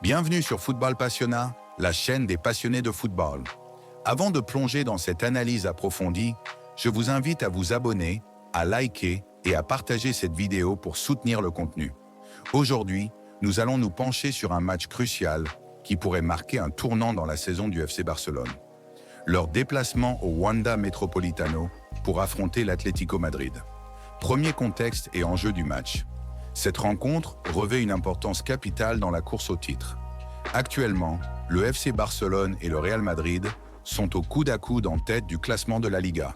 Bienvenue sur Football Passionnat, la chaîne des passionnés de football. Avant de plonger dans cette analyse approfondie, je vous invite à vous abonner, à liker et à partager cette vidéo pour soutenir le contenu. Aujourd'hui, nous allons nous pencher sur un match crucial qui pourrait marquer un tournant dans la saison du FC Barcelone. Leur déplacement au Wanda Metropolitano pour affronter l'Atlético Madrid. Premier contexte et enjeu du match. Cette rencontre revêt une importance capitale dans la course au titre. Actuellement, le FC Barcelone et le Real Madrid sont au coude à coude en tête du classement de la Liga.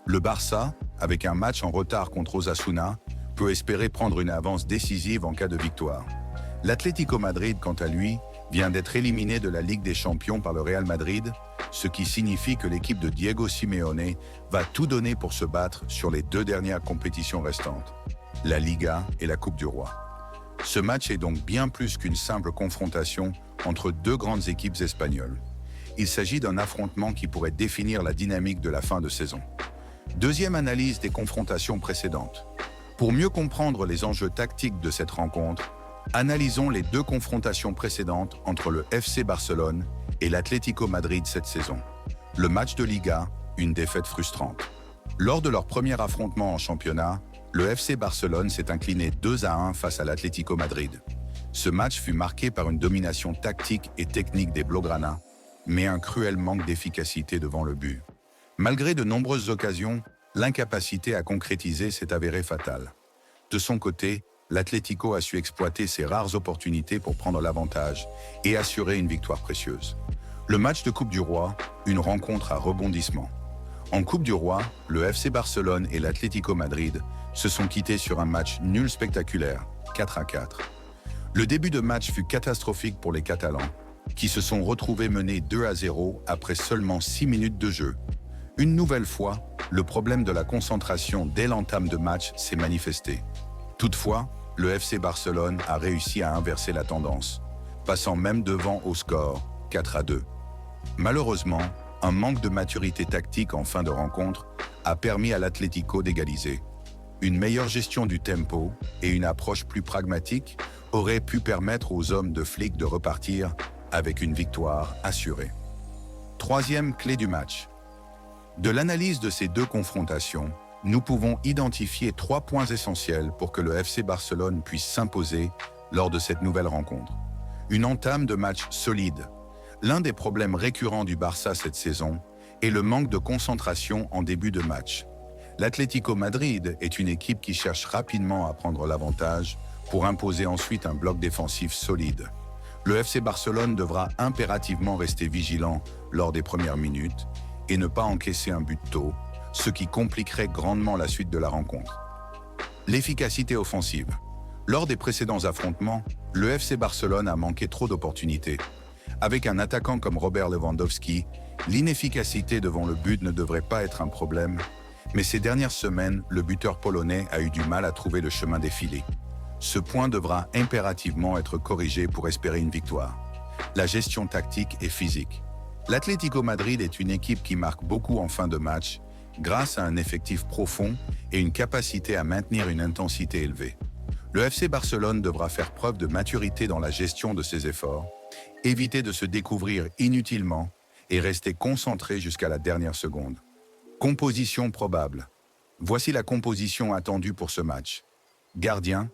Le Barça, avec un match en retard contre Osasuna, peut espérer prendre une avance décisive en cas de victoire. L'Atlético Madrid, quant à lui, vient d'être éliminé de la Ligue des Champions par le Real Madrid, ce qui signifie que l'équipe de Diego Simeone va tout donner pour se battre sur les deux dernières compétitions restantes, la Liga et la Coupe du Roi. Ce match est donc bien plus qu'une simple confrontation entre deux grandes équipes espagnoles. Il s'agit d'un affrontement qui pourrait définir la dynamique de la fin de saison. Deuxième analyse des confrontations précédentes. Pour mieux comprendre les enjeux tactiques de cette rencontre, analysons les deux confrontations précédentes entre le FC Barcelone et l'Atlético Madrid cette saison. Le match de Liga, une défaite frustrante. Lors de leur premier affrontement en championnat, le FC Barcelone s'est incliné 2-1 face à l'Atlético Madrid. Ce match fut marqué par une domination tactique et technique des Blaugrana, mais un cruel manque d'efficacité devant le but. Malgré de nombreuses occasions, l'incapacité à concrétiser s'est avérée fatale. De son côté, l'Atlético a su exploiter ses rares opportunités pour prendre l'avantage et assurer une victoire précieuse. Le match de Coupe du Roi, une rencontre à rebondissement. En Coupe du Roi, le FC Barcelone et l'Atlético Madrid se sont quittés sur un match nul spectaculaire, 4-4. Le début de match fut catastrophique pour les Catalans, qui se sont retrouvés menés 2-0 après seulement 6 minutes de jeu. Une nouvelle fois, le problème de la concentration dès l'entame de match s'est manifesté. Toutefois, le FC Barcelone a réussi à inverser la tendance, passant même devant au score, 4-2. Malheureusement, un manque de maturité tactique en fin de rencontre a permis à l'Atlético d'égaliser. Une meilleure gestion du tempo et une approche plus pragmatique auraient pu permettre aux hommes de Flick de repartir avec une victoire assurée. Troisième clé du match. De l'analyse de ces deux confrontations, nous pouvons identifier 3 points essentiels pour que le FC Barcelone puisse s'imposer lors de cette nouvelle rencontre. Une entame de match solide. L'un des problèmes récurrents du Barça cette saison est le manque de concentration en début de match. L'Atlético Madrid est une équipe qui cherche rapidement à prendre l'avantage pour imposer ensuite un bloc défensif solide. Le FC Barcelone devra impérativement rester vigilant lors des premières minutes et ne pas encaisser un but tôt, ce qui compliquerait grandement la suite de la rencontre. L'efficacité offensive. Lors des précédents affrontements, le FC Barcelone a manqué trop d'opportunités. Avec un attaquant comme Robert Lewandowski, l'inefficacité devant le but ne devrait pas être un problème, mais ces dernières semaines, le buteur polonais a eu du mal à trouver le chemin des filets. Ce point devra impérativement être corrigé pour espérer une victoire. La gestion tactique et physique. L'Atlético Madrid est une équipe qui marque beaucoup en fin de match, grâce à un effectif profond et une capacité à maintenir une intensité élevée. Le FC Barcelone devra faire preuve de maturité dans la gestion de ses efforts, éviter de se découvrir inutilement et rester concentré jusqu'à la dernière seconde. Composition probable. Voici la composition attendue pour ce match. Gardien,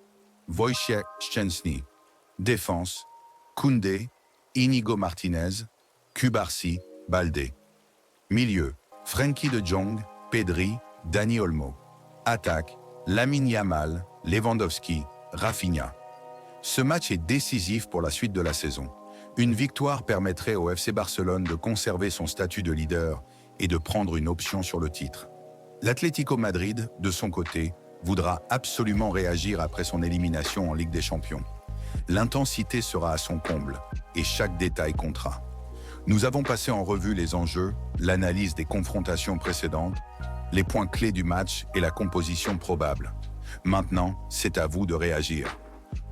Wojciech Szczęsny. Défense, Koundé, Inigo Martinez, Cubarsí, Baldé. Milieu, Frenkie de Jong, Pedri, Dani Olmo. Attaque, Lamine Yamal, Lewandowski, Rafinha. Ce match est décisif pour la suite de la saison. Une victoire permettrait au FC Barcelone de conserver son statut de leader et de prendre une option sur le titre. L'Atlético Madrid, de son côté, voudra absolument réagir après son élimination en Ligue des Champions. L'intensité sera à son comble et chaque détail comptera. Nous avons passé en revue les enjeux, l'analyse des confrontations précédentes, les points clés du match et la composition probable. Maintenant, c'est à vous de réagir.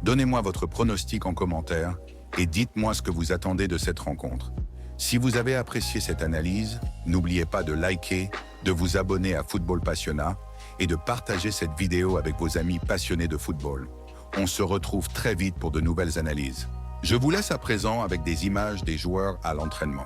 Donnez-moi votre pronostic en commentaire et dites-moi ce que vous attendez de cette rencontre. Si vous avez apprécié cette analyse, n'oubliez pas de liker, de vous abonner à Football Passionnat et de partager cette vidéo avec vos amis passionnés de football. On se retrouve très vite pour de nouvelles analyses. Je vous laisse à présent avec des images des joueurs à l'entraînement.